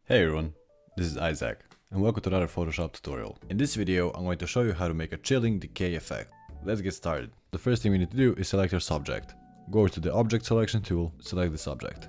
Hey everyone, this is Isaac, and welcome to another Photoshop tutorial. In this video, I'm going to show you how to make a Chilling Decay Effect. Let's get started. The first thing we need to do is select our subject. Go to the Object Selection tool, select the subject.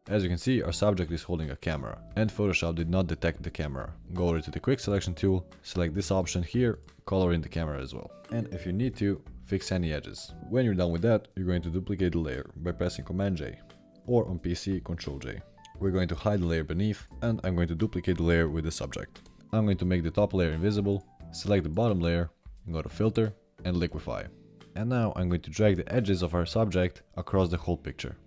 As you can see, our subject is holding a camera, and Photoshop did not detect the camera. Go over to the Quick Selection tool, select this option here, color in the camera as well. And if you need to, fix any edges. When you're done with that, you're going to duplicate the layer by pressing Command J, or on PC, Ctrl J. We're going to hide the layer beneath, and I'm going to duplicate the layer with the subject. I'm going to make the top layer invisible, select the bottom layer, go to Filter, and Liquify. And now I'm going to drag the edges of our subject across the whole picture.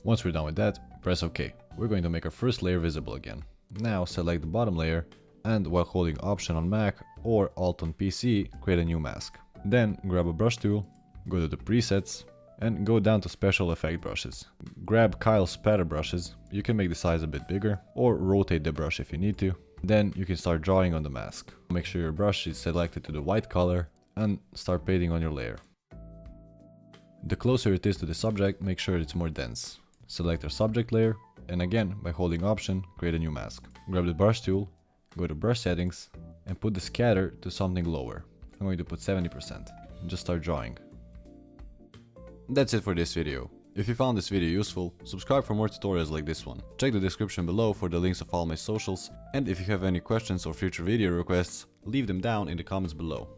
Once we're done with that, press OK. We're going to make our first layer visible again. Now select the bottom layer, and while holding Option on Mac or Alt on PC, create a new mask. Then grab a brush tool, go to the presets, and go down to special effect brushes. Grab Kyle's spatter brushes, you can make the size a bit bigger, or rotate the brush if you need to. Then you can start drawing on the mask. Make sure your brush is selected to the white color, and start painting on your layer. The closer it is to the subject, make sure it's more dense. Select our subject layer, and again, by holding Option, create a new mask. Grab the brush tool, go to brush settings, and put the scatter to something lower. I'm going to put 70%, and just start drawing. That's it for this video. If you found this video useful, subscribe for more tutorials like this one. Check the description below for the links of all my socials, and if you have any questions or future video requests, leave them down in the comments below.